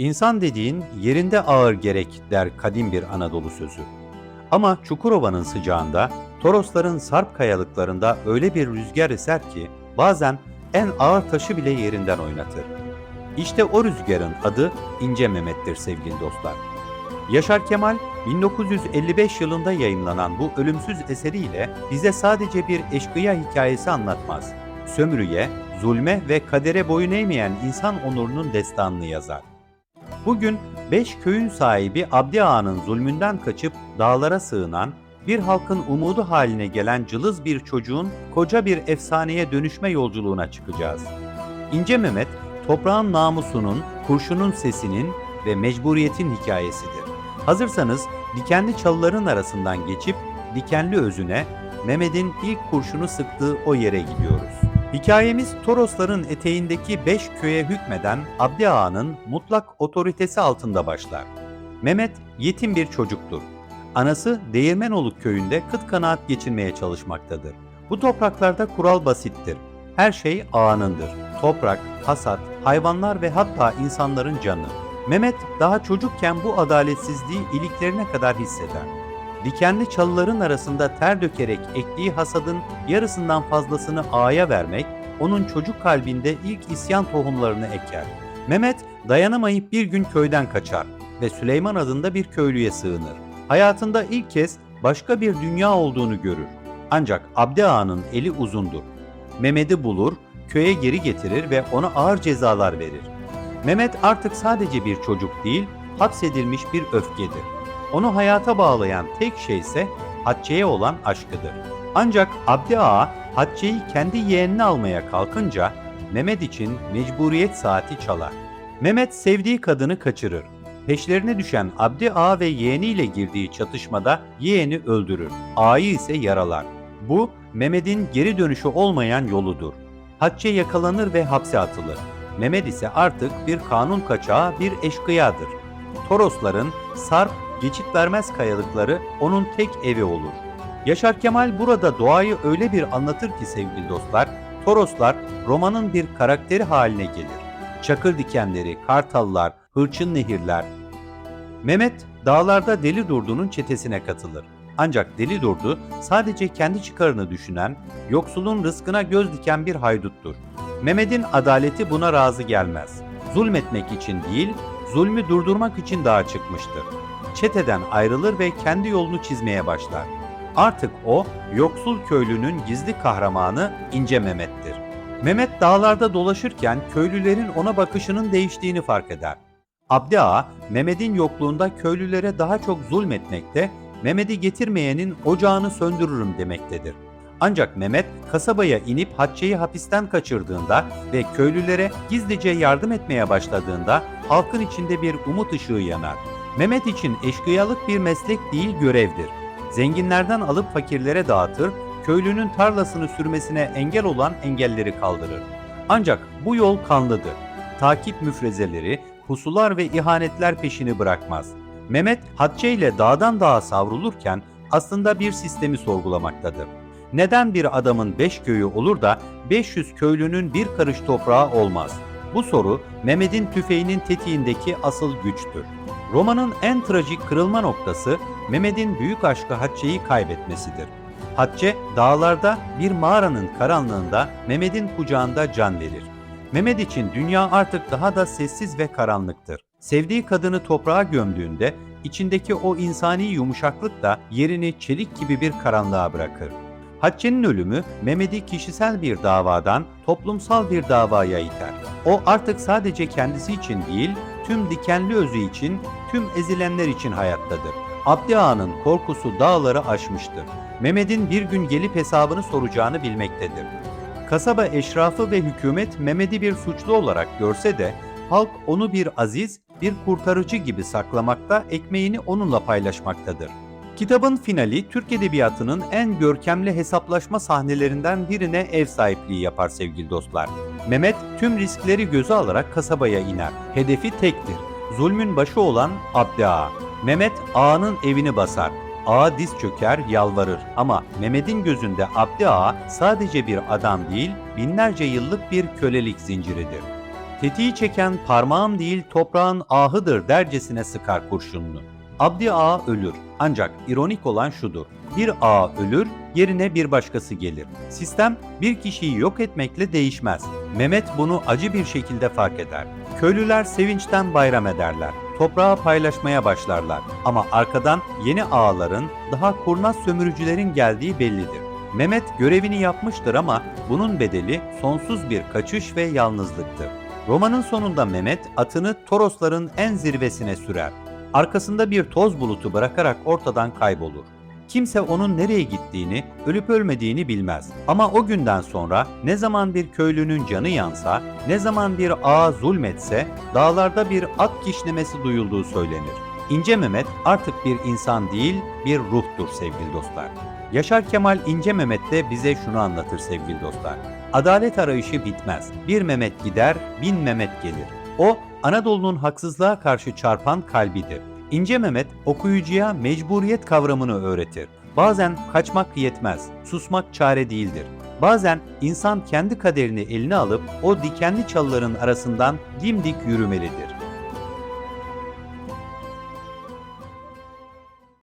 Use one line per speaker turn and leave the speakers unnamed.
İnsan dediğin yerinde ağır gerek der kadim bir Anadolu sözü. Ama Çukurova'nın sıcağında, Torosların sarp kayalıklarında öyle bir rüzgar eser ki bazen en ağır taşı bile yerinden oynatır. İşte o rüzgarın adı İnce Mehmet'tir sevgili dostlar. Yaşar Kemal 1955 yılında yayımlanan bu ölümsüz eseriyle bize sadece bir eşkıya hikayesi anlatmaz. Sömürüye, zulme ve kadere boyun eğmeyen insan onurunun destanını yazar. Bugün 5 köyün sahibi Abdi Ağa'nın zulmünden kaçıp dağlara sığınan, bir halkın umudu haline gelen cılız bir çocuğun koca bir efsaneye dönüşme yolculuğuna çıkacağız. İnce Mehmet, toprağın namusunun, kurşunun sesinin ve mecburiyetin hikayesidir. Hazırsanız dikenli çalıların arasından geçip dikenli özüne, Mehmet'in ilk kurşunu sıktığı o yere gidiyoruz. Hikayemiz Torosların eteğindeki 5 köye hükmeden Abdi Ağa'nın mutlak otoritesi altında başlar. Mehmet yetim bir çocuktur. Anası Değirmenoluk köyünde kıt kanaat geçinmeye çalışmaktadır. Bu topraklarda kural basittir. Her şey ağanındır. Toprak, hasat, hayvanlar ve hatta insanların canı. Mehmet daha çocukken bu adaletsizliği iliklerine kadar hisseder. Dikenli çalıların arasında ter dökerek ektiği hasadın yarısından fazlasını ağaya vermek, onun çocuk kalbinde ilk isyan tohumlarını eker. Mehmet dayanamayıp bir gün köyden kaçar ve Süleyman adında bir köylüye sığınır. Hayatında ilk kez başka bir dünya olduğunu görür. Ancak Abdi Ağa'nın eli uzundur. Mehmet'i bulur, köye geri getirir ve ona ağır cezalar verir. Mehmet artık sadece bir çocuk değil, hapsedilmiş bir öfkedir. Onu hayata bağlayan tek şey ise Hatice'ye olan aşkıdır. Ancak Abdi Ağa Hatice'yi kendi yeğenine almaya kalkınca Mehmet için mecburiyet saati çalar. Mehmet sevdiği kadını kaçırır. Peşlerine düşen Abdi Ağa ve yeğeniyle girdiği çatışmada yeğeni öldürür. Ağayı ise yaralar. Bu Mehmet'in geri dönüşü olmayan yoludur. Hatice yakalanır ve hapse atılır. Mehmet ise artık bir kanun kaçağı, bir eşkıyadır. Torosların sarp, geçit vermez kayalıkları onun tek evi olur. Yaşar Kemal burada doğayı öyle bir anlatır ki sevgili dostlar, Toroslar romanın bir karakteri haline gelir. Çakır dikenleri, kartallar, hırçın nehirler. Mehmet dağlarda Deli Durdu'nun çetesine katılır. Ancak Deli Durdu sadece kendi çıkarını düşünen, yoksulun rızkına göz diken bir hayduttur. Mehmet'in adaleti buna razı gelmez. Zulmetmek için değil, zulmü durdurmak için dağa çıkmıştır. Çeteden ayrılır ve kendi yolunu çizmeye başlar. Artık o, yoksul köylünün gizli kahramanı İnce Mehmet'tir. Mehmet dağlarda dolaşırken köylülerin ona bakışının değiştiğini fark eder. Abdi Ağa, Mehmet'in yokluğunda köylülere daha çok zulmetmekte, Mehmet'i getirmeyenin ocağını söndürürüm demektedir. Ancak Mehmet kasabaya inip Hatice'yi hapisten kaçırdığında ve köylülere gizlice yardım etmeye başladığında halkın içinde bir umut ışığı yanar. Mehmet için eşkıyalık bir meslek değil görevdir. Zenginlerden alıp fakirlere dağıtır, köylünün tarlasını sürmesine engel olan engelleri kaldırır. Ancak bu yol kanlıdır. Takip müfrezeleri, pusular ve ihanetler peşini bırakmaz. Mehmet Hatice ile dağdan dağa savrulurken aslında bir sistemi sorgulamaktadır. Neden bir adamın 5 köyü olur da 500 köylünün bir karış toprağı olmaz? Bu soru Mehmet'in tüfeğinin tetiğindeki asıl güçtür. Romanın en trajik kırılma noktası Mehmet'in büyük aşkı Hatice'yi kaybetmesidir. Hatice dağlarda bir mağaranın karanlığında Mehmet'in kucağında can verir. Mehmet için dünya artık daha da sessiz ve karanlıktır. Sevdiği kadını toprağa gömdüğünde içindeki o insani yumuşaklık da yerini çelik gibi bir karanlığa bırakır. Hatice'nin ölümü Mehmet'i kişisel bir davadan toplumsal bir davaya iter. O artık sadece kendisi için değil, tüm dikenli özü için, tüm ezilenler için hayattadır. Abdi Ağa'nın korkusu dağları aşmıştır. Mehmet'in bir gün gelip hesabını soracağını bilmektedir. Kasaba eşrafı ve hükümet Mehmet'i bir suçlu olarak görse de halk onu bir aziz, bir kurtarıcı gibi saklamakta, ekmeğini onunla paylaşmaktadır. Kitabın finali Türk Edebiyatı'nın en görkemli hesaplaşma sahnelerinden birine ev sahipliği yapar sevgili dostlar. Mehmet tüm riskleri göze alarak kasabaya iner. Hedefi tektir. Zulmün başı olan Abdi Ağa. Mehmet Ağa'nın evini basar. Ağa diz çöker, yalvarır ama Mehmet'in gözünde Abdi Ağa sadece bir adam değil, binlerce yıllık bir kölelik zinciridir. Tetiği çeken parmağım değil toprağın ahıdır dercesine sıkar kurşununu. Abdi ağa ölür. Ancak ironik olan şudur. Bir ağa ölür, yerine bir başkası gelir. Sistem bir kişiyi yok etmekle değişmez. Mehmet bunu acı bir şekilde fark eder. Köylüler sevinçten bayram ederler. Toprağı paylaşmaya başlarlar. Ama arkadan yeni ağaların, daha kurnaz sömürücülerin geldiği bellidir. Mehmet görevini yapmıştır ama bunun bedeli sonsuz bir kaçış ve yalnızlıktır. Romanın sonunda Mehmet atını Torosların en zirvesine sürer. Arkasında bir toz bulutu bırakarak ortadan kaybolur. Kimse onun nereye gittiğini, ölüp ölmediğini bilmez. Ama o günden sonra ne zaman bir köylünün canı yansa, ne zaman bir ağa zulmetse, dağlarda bir at kişnemesi duyulduğu söylenir. İnce Mehmet artık bir insan değil, bir ruhtur sevgili dostlar. Yaşar Kemal İnce Mehmet de bize şunu anlatır sevgili dostlar. Adalet arayışı bitmez. Bir Mehmet gider, bin Mehmet gelir. O, Anadolu'nun haksızlığa karşı çarpan kalbidir. İnce Mehmet okuyucuya mecburiyet kavramını öğretir. Bazen kaçmak yetmez, susmak çare değildir. Bazen insan kendi kaderini eline alıp o dikenli çalıların arasından dimdik yürümelidir.